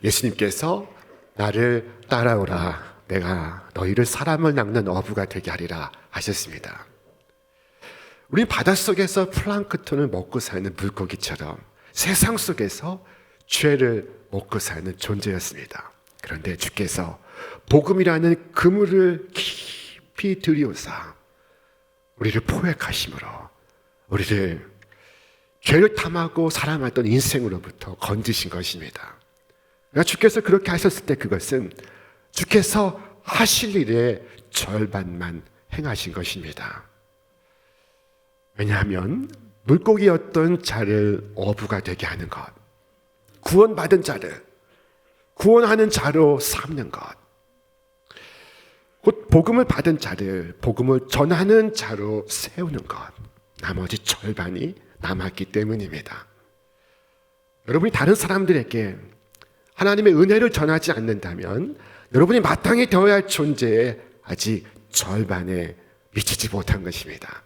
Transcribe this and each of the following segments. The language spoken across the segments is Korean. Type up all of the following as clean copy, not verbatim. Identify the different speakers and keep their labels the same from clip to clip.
Speaker 1: 예수님께서 나를 따라오라, 내가 너희를 사람을 낚는 어부가 되게 하리라 하셨습니다. 우리 바닷속에서 플랑크톤을 먹고 사는 물고기처럼 세상 속에서 죄를 먹고 사는 존재였습니다. 그런데 주께서 복음이라는 그물을 깊이 들이오사 우리를 포획하심으로 우리를 죄를 탐하고 살아왔던 인생으로부터 건지신 것입니다. 그러니까 주께서 그렇게 하셨을 때 그것은 주께서 하실 일의 절반만 행하신 것입니다. 왜냐하면 물고기였던 자를 어부가 되게 하는 것, 구원받은 자를 구원하는 자로 삼는 것, 곧 복음을 받은 자를 복음을 전하는 자로 세우는 것, 나머지 절반이 남았기 때문입니다. 여러분이 다른 사람들에게 하나님의 은혜를 전하지 않는다면 여러분이 마땅히 되어야 할 존재에 아직 절반에 미치지 못한 것입니다.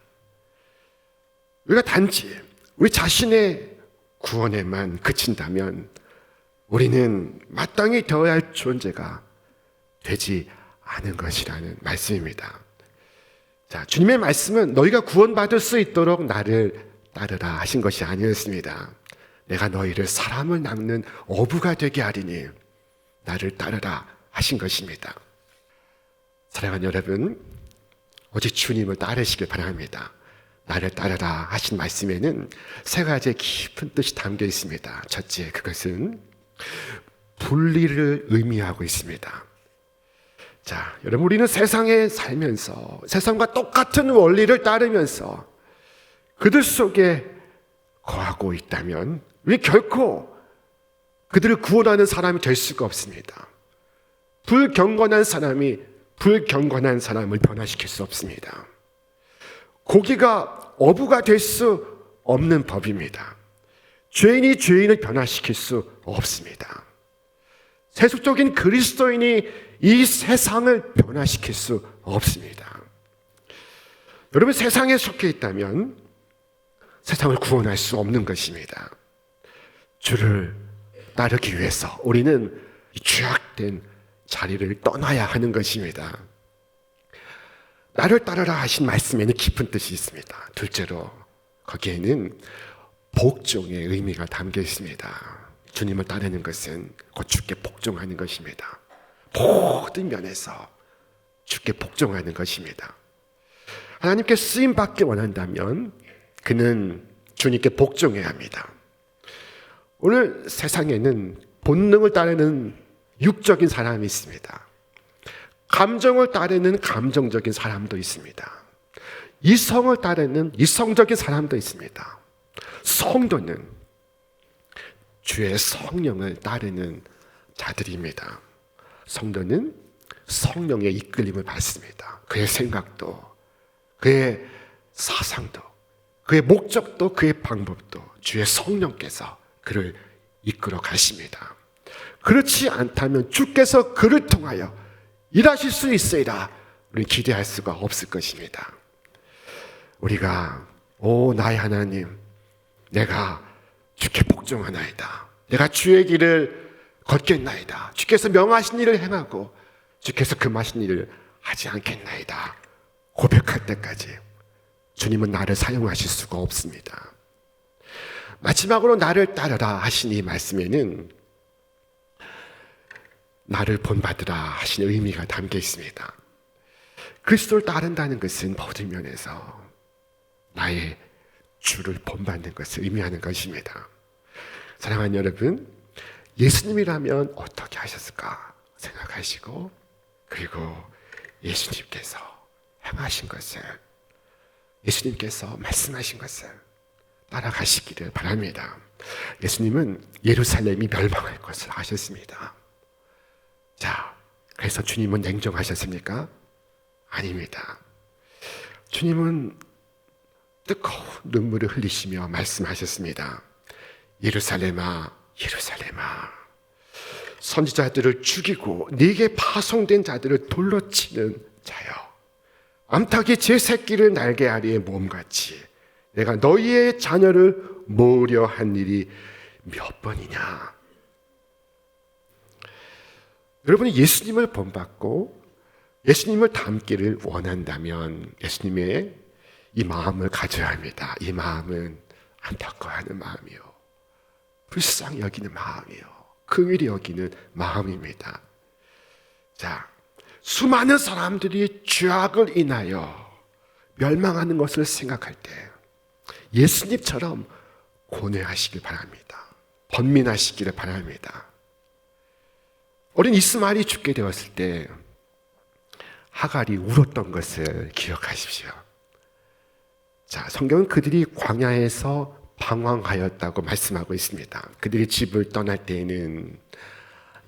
Speaker 1: 우리가 단지 우리 자신의 구원에만 그친다면 우리는 마땅히 되어야 할 존재가 되지 않은 것이라는 말씀입니다. 자, 주님의 말씀은 너희가 구원받을 수 있도록 나를 따르라 하신 것이 아니었습니다. 내가 너희를 사람을 낚는 어부가 되게 하리니 나를 따르라 하신 것입니다. 사랑하는 여러분, 오직 주님을 따르시길 바랍니다. 나를 따르라 하신 말씀에는 세 가지의 깊은 뜻이 담겨 있습니다. 첫째, 그것은 분리를 의미하고 있습니다. 자, 여러분, 우리는 세상에 살면서 세상과 똑같은 원리를 따르면서 그들 속에 거하고 있다면 우리 결코 그들을 구원하는 사람이 될 수가 없습니다. 불경건한 사람이 불경건한 사람을 변화시킬 수 없습니다. 고기가 어부가 될 수 없는 법입니다. 죄인이 죄인을 변화시킬 수 없습니다. 세속적인 그리스도인이 이 세상을 변화시킬 수 없습니다. 여러분, 세상에 속해 있다면 세상을 구원할 수 없는 것입니다. 주를 따르기 위해서 우리는 이 죄악된 자리를 떠나야 하는 것입니다. 나를 따르라 하신 말씀에는 깊은 뜻이 있습니다. 둘째로 거기에는 복종의 의미가 담겨 있습니다. 주님을 따르는 것은 곧 주께 복종하는 것입니다. 모든 면에서 주께 복종하는 것입니다. 하나님께 쓰임받기 원한다면 그는 주님께 복종해야 합니다. 오늘 세상에는 본능을 따르는 육적인 사람이 있습니다. 감정을 따르는 감정적인 사람도 있습니다. 이성을 따르는 이성적인 사람도 있습니다. 성도는 주의 성령을 따르는 자들입니다. 성도는 성령의 이끌림을 받습니다. 그의 생각도, 그의 사상도, 그의 목적도, 그의 방법도 주의 성령께서 그를 이끌어 가십니다. 그렇지 않다면 주께서 그를 통하여 일하실 수 있으리라 우리는 기대할 수가 없을 것입니다. 우리가 오 나의 하나님, 내가 주께 복종하나이다, 내가 주의 길을 걷겠나이다, 주께서 명하신 일을 행하고 주께서 금하신 일을 하지 않겠나이다 고백할 때까지 주님은 나를 사용하실 수가 없습니다. 마지막으로 나를 따르라 하신 이 말씀에는 나를 본받으라 하신 의미가 담겨 있습니다. 그리스도를 따른다는 것은 모든 면에서 나의 주를 본받는 것을 의미하는 것입니다. 사랑하는 여러분, 예수님이라면 어떻게 하셨을까 생각하시고, 그리고 예수님께서 행하신 것을, 예수님께서 말씀하신 것을 따라가시기를 바랍니다. 예수님은 예루살렘이 멸망할 것을 아셨습니다. 자, 그래서 주님은 냉정하셨습니까? 아닙니다. 주님은 뜨거운 눈물을 흘리시며 말씀하셨습니다. 예루살렘아, 예루살렘아, 선지자들을 죽이고 네게 파송된 자들을 돌로 치는 자여, 암탉이 제 새끼를 날개 아래에 몸같이 내가 너희의 자녀를 모으려 한 일이 몇 번이냐. 여러분이 예수님을 본받고 예수님을 닮기를 원한다면 예수님의 이 마음을 가져야 합니다. 이 마음은 안타까워하는 마음이요, 불쌍히 여기는 마음이요, 긍휼히 여기는 마음입니다. 자, 수많은 사람들이 죄악을 인하여 멸망하는 것을 생각할 때 예수님처럼 고뇌하시길 바랍니다. 번민하시기를 바랍니다. 어린 이스마엘이 죽게 되었을 때 하갈이 울었던 것을 기억하십시오. 자, 성경은 그들이 광야에서 방황하였다고 말씀하고 있습니다. 그들이 집을 떠날 때에는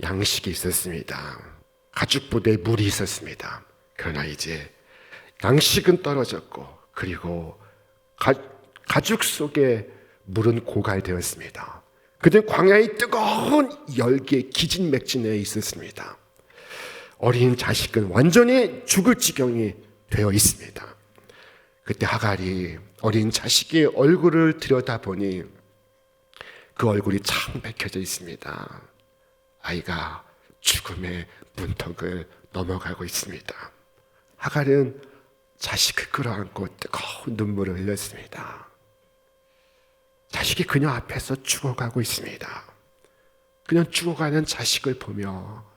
Speaker 1: 양식이 있었습니다. 가죽 부대에 물이 있었습니다. 그러나 이제 양식은 떨어졌고 그리고 가죽 속에 물은 고갈되었습니다. 그들은 광야의 뜨거운 열기에 기진맥진해 있었습니다. 어린 자식은 완전히 죽을 지경이 되어 있습니다. 그때 하갈이 어린 자식의 얼굴을 들여다보니 그 얼굴이 창백해져 있습니다. 아이가 죽음의 문턱을 넘어가고 있습니다. 하갈은 자식을 끌어안고 뜨거운 눈물을 흘렸습니다. 자식이 그녀 앞에서 죽어가고 있습니다. 그냥 죽어가는 자식을 보며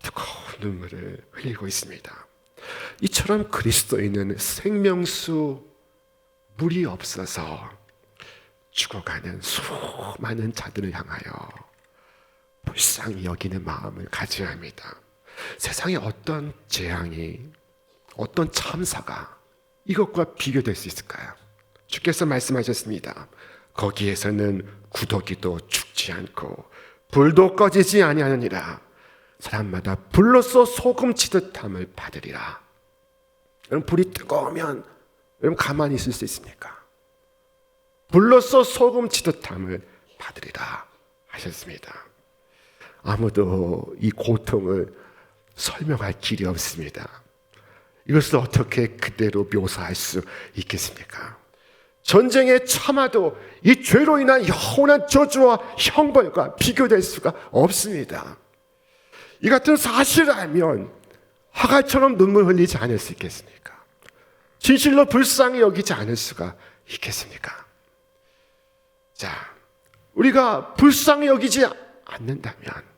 Speaker 1: 뜨거운 눈물을 흘리고 있습니다. 이처럼 그리스도인은 생명수 물이 없어서 죽어가는 수많은 자들을 향하여 불쌍히 여기는 마음을 가져야 합니다. 세상에 어떤 재앙이, 어떤 참사가 이것과 비교될 수 있을까요? 주께서 말씀하셨습니다. 거기에서는 구더기도 죽지 않고 불도 꺼지지 아니하느니라. 사람마다 불로써 소금 치듯함을 받으리라. 여러분, 불이 뜨거우면 여러분 가만히 있을 수 있습니까? 불로써 소금 치듯함을 받으리라 하셨습니다. 아무도 이 고통을 설명할 길이 없습니다. 이것을 어떻게 그대로 묘사할 수 있겠습니까? 전쟁의 참화도 이 죄로 인한 영원한 저주와 형벌과 비교될 수가 없습니다. 이 같은 사실을 알면 하갈처럼 눈물 흘리지 않을 수 있겠습니까? 진실로 불쌍히 여기지 않을 수가 있겠습니까? 자, 우리가 불쌍히 여기지 않는다면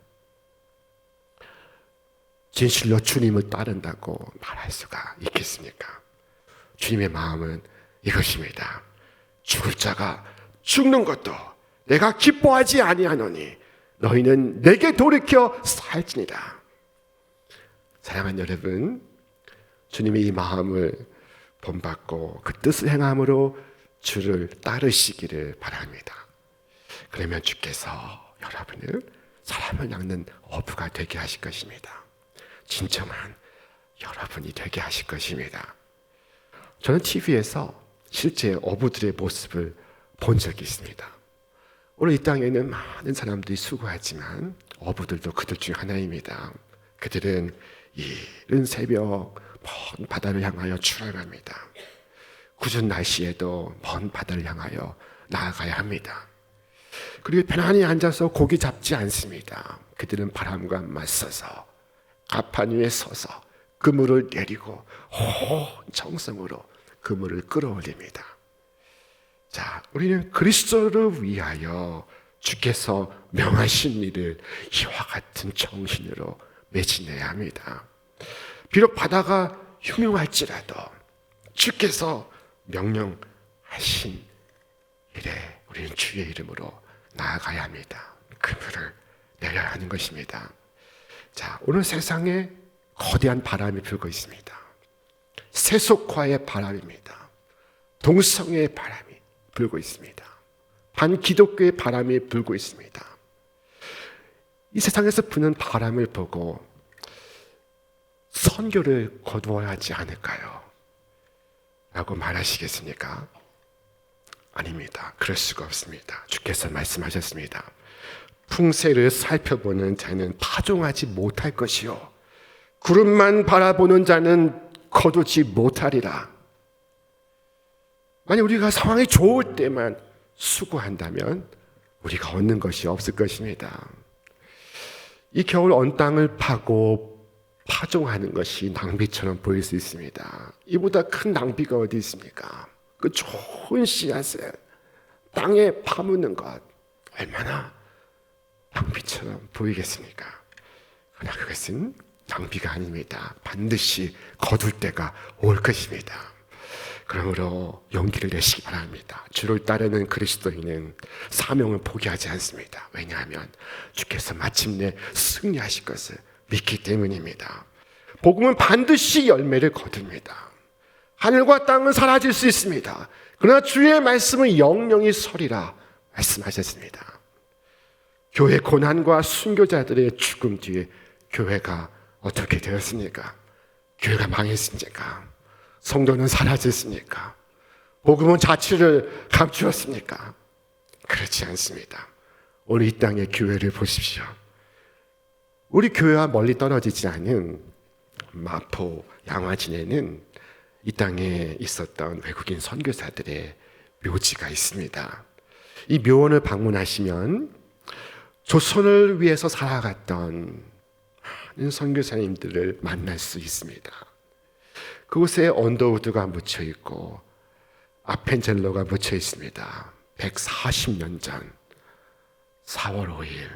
Speaker 1: 진실로 주님을 따른다고 말할 수가 있겠습니까? 주님의 마음은 이것입니다. 죽을 자가 죽는 것도 내가 기뻐하지 아니하노니 너희는 내게 돌이켜 살지니라. 사랑하는 여러분, 주님의 이 마음을 본받고 그 뜻을 행함으로 주를 따르시기를 바랍니다. 그러면 주께서 여러분을 사람을 낚는 어부가 되게 하실 것입니다. 진정한 여러분이 되게 하실 것입니다. 저는 TV에서 실제 어부들의 모습을 본 적이 있습니다. 오늘 이 땅에는 많은 사람들이 수고하지만 어부들도 그들 중 하나입니다. 그들은 이른 새벽 먼 바다를 향하여 출항합니다. 궂은 날씨에도 먼 바다를 향하여 나아가야 합니다. 그리고 편안히 앉아서 고기 잡지 않습니다. 그들은 바람과 맞서서 가판 위에 서서 그물을 내리고 온 정성으로 그물을 끌어올립니다. 자, 우리는 그리스도를 위하여 주께서 명하신 일을 이와 같은 정신으로 매진해야 합니다. 비록 바다가 흉흉할지라도 주께서 명령하신 일에 우리는 주의 이름으로 나아가야 합니다. 그물을 내려야 하는 것입니다. 자, 오늘 세상에 거대한 바람이 불고 있습니다. 세속화의 바람입니다. 동성애의 바람이 불고 있습니다. 반기독교의 바람이 불고 있습니다. 이 세상에서 부는 바람을 보고 선교를 거두어야 하지 않을까요? 라고 말하시겠습니까? 아닙니다. 그럴 수가 없습니다. 주께서 말씀하셨습니다. 풍세를 살펴보는 자는 파종하지 못할 것이요 구름만 바라보는 자는 거두지 못하리라. 만약 우리가 상황이 좋을 때만 수고한다면 우리가 얻는 것이 없을 것입니다. 이 겨울 언 땅을 파고 파종하는 것이 낭비처럼 보일 수 있습니다. 이보다 큰 낭비가 어디 있습니까? 그 좋은 씨앗을 땅에 파묻는 것 얼마나 낭비처럼 보이겠습니까? 그러나 그것은 낭비가 아닙니다. 반드시 거둘 때가 올 것입니다. 그러므로 용기를 내시기 바랍니다. 주를 따르는 그리스도인은 사명을 포기하지 않습니다. 왜냐하면 주께서 마침내 승리하실 것을 믿기 때문입니다. 복음은 반드시 열매를 거둡니다. 하늘과 땅은 사라질 수 있습니다. 그러나 주의 말씀은 영영이 서리라 말씀하셨습니다. 교회 고난과 순교자들의 죽음 뒤에 교회가 어떻게 되었습니까? 교회가 망했습니까? 성도는 사라졌습니까? 복음은 자취를 감추었습니까? 그렇지 않습니다. 오늘 이 땅의 교회를 보십시오. 우리 교회와 멀리 떨어지지 않은 마포 양화진에는 이 땅에 있었던 외국인 선교사들의 묘지가 있습니다. 이 묘원을 방문하시면 조선을 위해서 살아갔던 많은 선교사님들을 만날 수 있습니다. 그곳에 언더우드가 묻혀 있고 아펜젤러가 묻혀 있습니다. 140년 전 4월 5일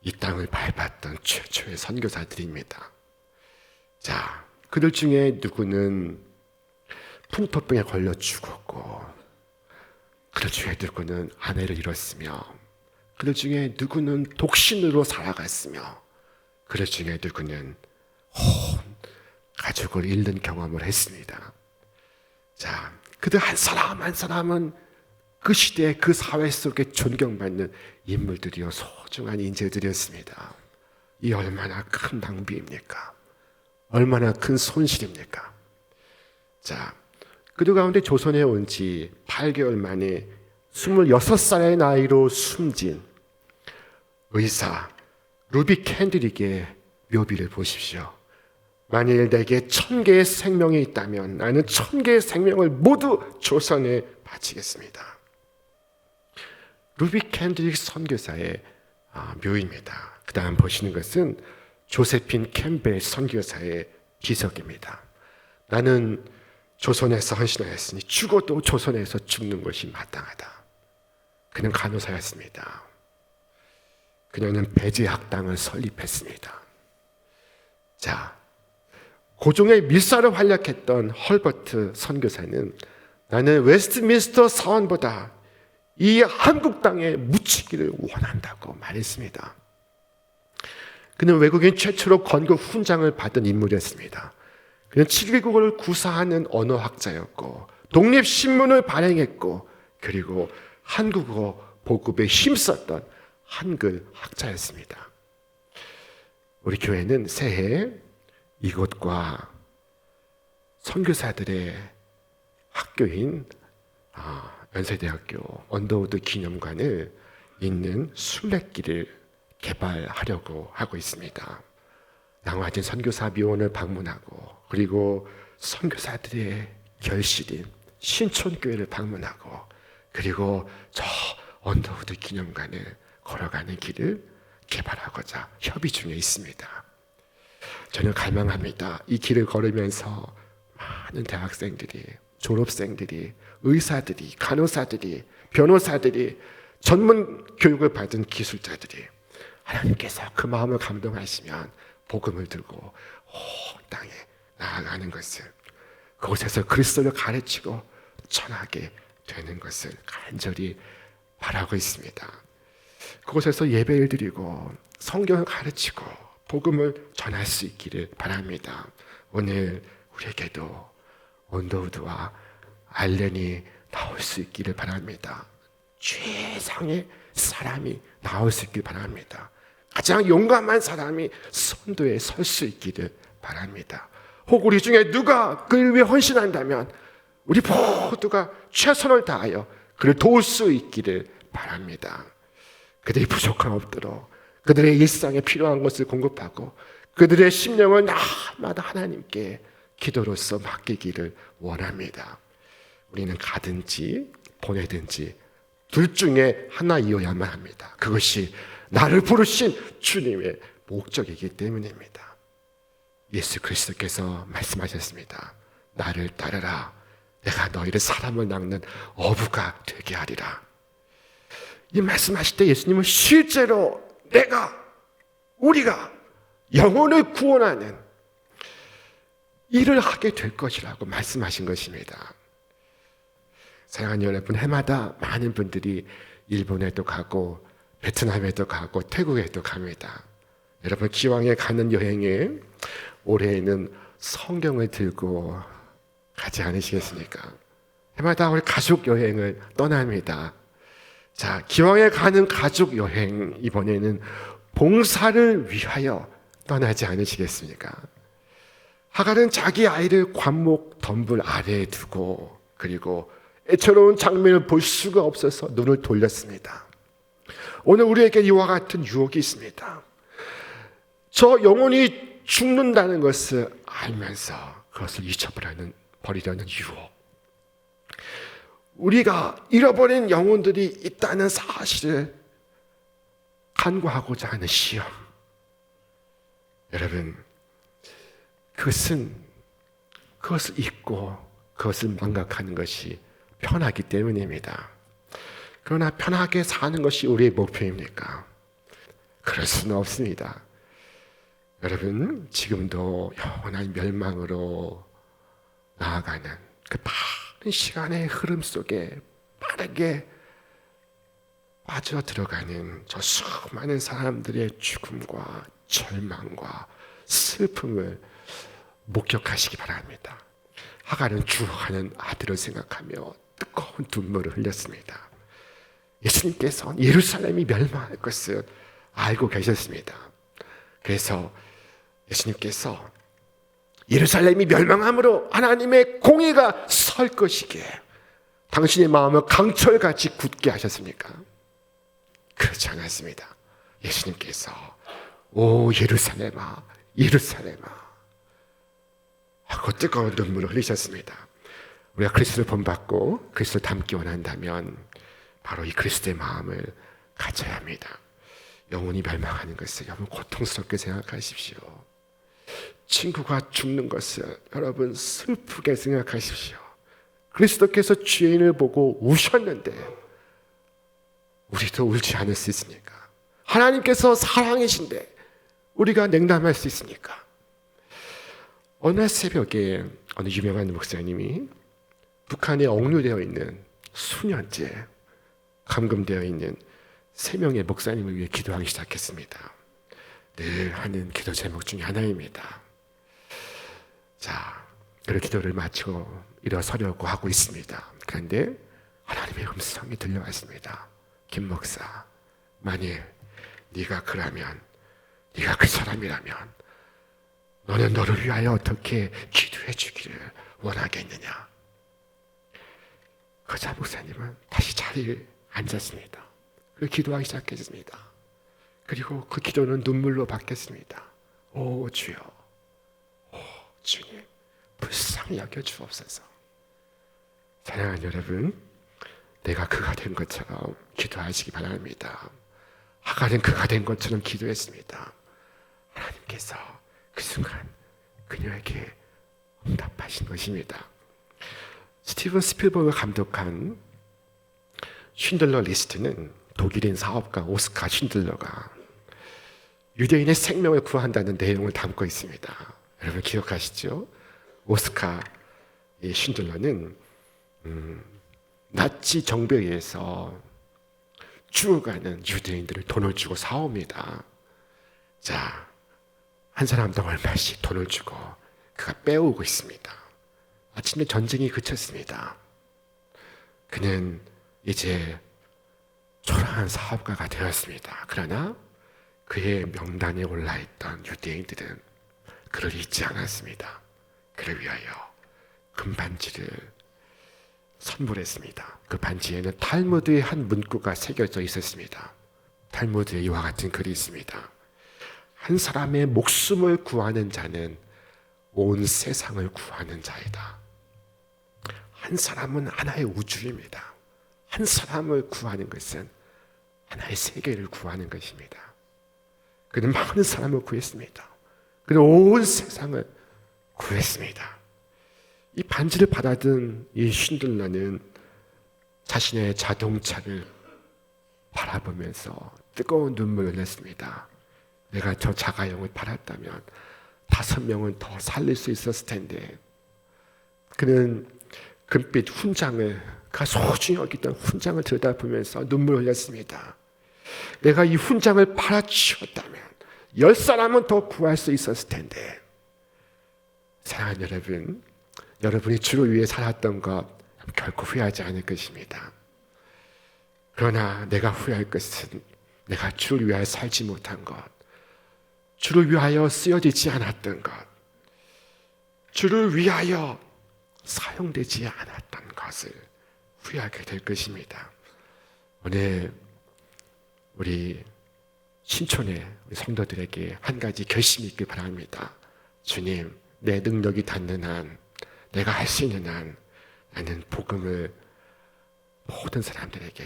Speaker 1: 이 땅을 밟았던 최초의 선교사들입니다. 자, 그들 중에 누구는 풍토병에 걸려 죽었고, 그들 중에 누구는 아내를 잃었으며, 그들 중에 누구는 독신으로 살아갔으며, 그들 중에 누구는 온 가족을 잃는 경험을 했습니다. 자, 그들 한 사람 한 사람은 그 시대 그 사회 속에 존경받는 인물들이요 소중한 인재들이었습니다. 이 얼마나 큰 낭비입니까? 얼마나 큰 손실입니까? 자, 그들 가운데 조선에 온 지 8개월 만에 26살의 나이로 숨진 의사 루비 캔드릭의 묘비를 보십시오. 만일 내게 1000개의 생명이 있다면 나는 1000개의 생명을 모두 조선에 바치겠습니다. 루비 캔드릭 선교사의 묘입니다. 그 다음 보시는 것은 조세핀 캠벨 선교사의 기석입니다. 나는 조선에서 헌신하였으니 죽어도 조선에서 죽는 것이 마땅하다. 그는 간호사였습니다. 그녀는 배제학당을 설립했습니다. 자, 고종의 밀사를 활약했던 헐버트 선교사는 나는 웨스트민스터 사원보다 이 한국 땅에 묻히기를 원한다고 말했습니다. 그는 외국인 최초로 건국 훈장을 받은 인물이었습니다. 그는 7개국어를 구사하는 언어학자였고 독립신문을 발행했고 그리고 한국어 보급에 힘썼던 한글 학자였습니다. 우리 교회는 새해 이곳과 선교사들의 학교인 연세대학교 언더우드 기념관을 잇는 순례길을 개발하려고 하고 있습니다. 양화진 선교사 묘원을 방문하고 그리고 선교사들의 결실인 신촌교회를 방문하고 그리고 저 언더우드 기념관을 걸어가는 길을 개발하고자 협의 중에 있습니다. 저는 갈망합니다. 이 길을 걸으면서 많은 대학생들이, 졸업생들이, 의사들이, 간호사들이, 변호사들이, 전문 교육을 받은 기술자들이 하나님께서 그 마음을 감동하시면 복음을 들고 온 땅에 나아가는 것을, 그곳에서 그리스도를 가르치고 전하게 되는 것을 간절히 바라고 있습니다. 그곳에서 예배를 드리고 성경을 가르치고 복음을 전할 수 있기를 바랍니다. 오늘 우리에게도 언더우드와 알렌이 나올 수 있기를 바랍니다. 최상의 사람이 나올 수 있기를 바랍니다. 가장 용감한 사람이 선도에 설 수 있기를 바랍니다. 혹 우리 중에 누가 그를 위해 헌신한다면 우리 모두가 최선을 다하여 그를 도울 수 있기를 바랍니다. 그들이 부족함 없도록 그들의 일상에 필요한 것을 공급하고 그들의 심령을 날마다 하나님께 기도로서 맡기기를 원합니다. 우리는 가든지 보내든지 둘 중에 하나이어야만 합니다. 그것이 나를 부르신 주님의 목적이기 때문입니다. 예수 그리스도께서 말씀하셨습니다. 나를 따르라. 내가 너희를 사람을 낚는 어부가 되게 하리라. 이 말씀하실 때 예수님은 실제로 우리가 영혼을 구원하는 일을 하게 될 것이라고 말씀하신 것입니다. 사랑하는 여러분, 해마다 많은 분들이 일본에도 가고 베트남에도 가고 태국에도 갑니다. 여러분, 기왕에 가는 여행에 올해에는 성경을 들고 가지 않으시겠습니까? 해마다 우리 가족 여행을 떠납니다. 자, 기왕에 가는 가족 여행, 이번에는 봉사를 위하여 떠나지 않으시겠습니까? 하갈은 자기 아이를 관목 덤불 아래에 두고 그리고 애처로운 장면을 볼 수가 없어서 눈을 돌렸습니다. 오늘 우리에게 이와 같은 유혹이 있습니다. 저 영혼이 죽는다는 것을 알면서 그것을 잊어버리려는 유혹. 우리가 잃어버린 영혼들이 있다는 사실을 간과하고자 하는 시험. 여러분, 그것을 잊고 그것을 망각하는 것이 편하기 때문입니다. 그러나 편하게 사는 것이 우리의 목표입니까? 그럴 수는 없습니다. 여러분, 지금도 영원한 멸망으로 나아가는 그 빠른 시간의 흐름 속에 빠르게 빠져 들어가는 저 수많은 사람들의 죽음과 절망과 슬픔을 목격하시기 바랍니다. 하갈은 죽어가는 아들을 생각하며 뜨거운 눈물을 흘렸습니다. 예수님께서는 예루살렘이 멸망할 것을 알고 계셨습니다. 그래서 예수님께서 예루살렘이 멸망함으로 하나님의 공의가 설 것이기에 당신의 마음을 강철같이 굳게 하셨습니까? 그렇지 않았습니다. 예수님께서 오 예루살렘아 예루살렘아 하고 뜨거운 눈물을 흘리셨습니다. 우리가 그리스도를 본받고 그리스도를 닮기 원한다면 바로 이 그리스도의 마음을 가져야 합니다. 영혼이 멸망하는 것을 여러분 고통스럽게 생각하십시오. 친구가 죽는 것을 여러분 슬프게 생각하십시오. 그리스도께서 죄인을 보고 우셨는데 우리도 울지 않을 수 있습니까? 하나님께서 사랑이신데 우리가 냉담할 수 있습니까? 어느 날 새벽에 어느 유명한 목사님이 북한에 억류되어 있는 수년째 감금되어 있는 3명의 목사님을 위해 기도하기 시작했습니다. 늘 하는 기도 제목 중에 하나입니다. 자, 그 기도를 마치고 일어서려고 하고 있습니다. 그런데 하나님의 음성이 들려왔습니다. 김 목사, 만일 네가 그라면, 네가 그 사람이라면 너는 너를 위하여 어떻게 기도해 주기를 원하겠느냐? 그자 목사님은 다시 자리에 앉았습니다. 그리고 기도하기 시작했습니다. 그리고 그 기도는 눈물로 바뀌었습니다. 오 주여, 오 주님, 불쌍히 여겨 주옵소서. 사랑하는 여러분, 내가 그가 된 것처럼 기도하시기 바랍니다. 하갈은 그가 된 것처럼 기도했습니다. 하나님께서 그 순간 그녀에게 응답하신 것입니다. 스티븐 스필버그 감독한 쉰들러 리스트는 독일인 사업가 오스카 쉰들러가 유대인의 생명을 구한다는 내용을 담고 있습니다. 여러분 기억하시죠? 오스카 쉰들러는 나치 정부에 의해서 죽어가는 유대인들을 돈을 주고 사옵니다. 자, 한 사람당 얼마씩 돈을 주고 그가 빼오고 있습니다. 아침에 전쟁이 그쳤습니다. 그는 이제 초라한 사업가가 되었습니다. 그러나 그의 명단에 올라있던 유대인들은 그를 잊지 않았습니다. 그를 위하여 금반지를 선물했습니다. 그 반지에는 탈무드의 한 문구가 새겨져 있었습니다. 탈무드에 이와 같은 글이 있습니다. 한 사람의 목숨을 구하는 자는 온 세상을 구하는 자이다. 한 사람은 하나의 우주입니다. 한 사람을 구하는 것은 하나의 세계를 구하는 것입니다. 그는 많은 사람을 구했습니다. 그는 온 세상을 구했습니다. 이 반지를 받아든 이 쉰들라는 자신의 자동차를 바라보면서 뜨거운 눈물을 흘렸습니다. 내가 저 자가용을 팔았다면 5명은 더 살릴 수 있었을 텐데. 그는 금빛 훈장을, 그가 소중히 여기던 훈장을 들여다보면서 눈물을 흘렸습니다. 내가 이 훈장을 팔아치웠다면 10사람은 더 구할 수 있었을 텐데. 사랑하는 여러분, 여러분이 주를 위해 살았던 것 결코 후회하지 않을 것입니다. 그러나 내가 후회할 것은 내가 주를 위하여 살지 못한 것, 주를 위하여 쓰여지지 않았던 것, 주를 위하여 사용되지 않았던 것을 후회하게 될 것입니다. 오늘 우리 신촌의 성도들에게 한 가지 결심이 있길 바랍니다. 주님, 내 능력이 닿는 한, 내가 할 수 있는 한 나는 복음을 모든 사람들에게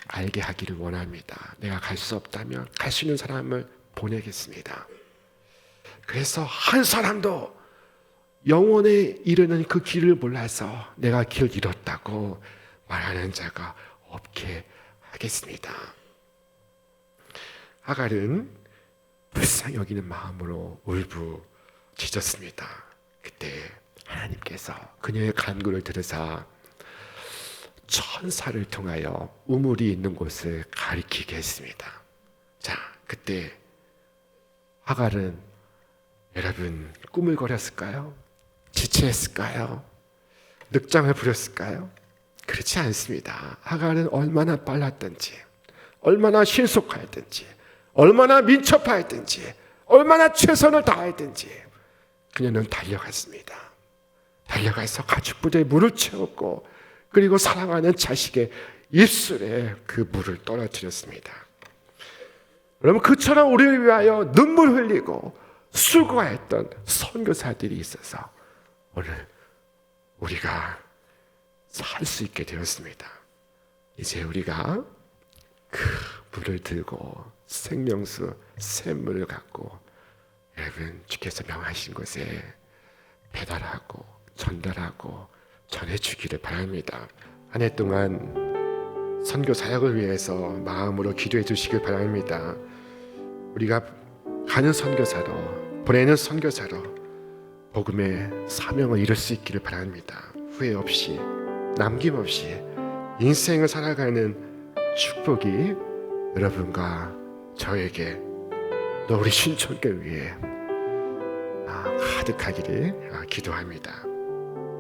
Speaker 1: 알게 하기를 원합니다. 내가 갈 수 없다면 갈 수 있는 사람을 보내겠습니다. 그래서 한 사람도 영원에 이르는 그 길을 몰라서 내가 길 잃었다고 말하는 자가 없게 하겠습니다. 하갈은 불쌍히 여기는 마음으로 울부짖었습니다. 그때 하나님께서 그녀의 간구를 들으사 천사를 통하여 우물이 있는 곳을 가리키게 했습니다. 자, 그때 하갈은 여러분 꿈을 거렸을까요? 지체했을까요? 늑장을 부렸을까요? 그렇지 않습니다. 하갈은 얼마나 빨랐든지, 얼마나 신속하였든지, 얼마나 민첩하였든지, 얼마나 최선을 다했든지 그녀는 달려갔습니다. 달려가서 가축부대에 물을 채웠고, 그리고 사랑하는 자식의 입술에 그 물을 떨어뜨렸습니다. 여러분, 그처럼 우리를 위하여 눈물 흘리고 수고했던 선교사들이 있어서 오늘 우리가 살 수 있게 되었습니다. 이제 우리가 그 물을 들고 생명수 샘물을 갖고 여러분 주께서 명하신 곳에 배달하고 전달하고 전해주기를 바랍니다. 한 해 동안 선교 사역을 위해서 마음으로 기도해 주시길 바랍니다. 우리가 가는 선교사로, 보내는 선교사로 복음의 사명을 이룰 수 있기를 바랍니다. 후회 없이, 남김없이 인생을 살아가는 축복이 여러분과 저에게, 또 우리 신촌교회 위에 가득하기를 기도합니다.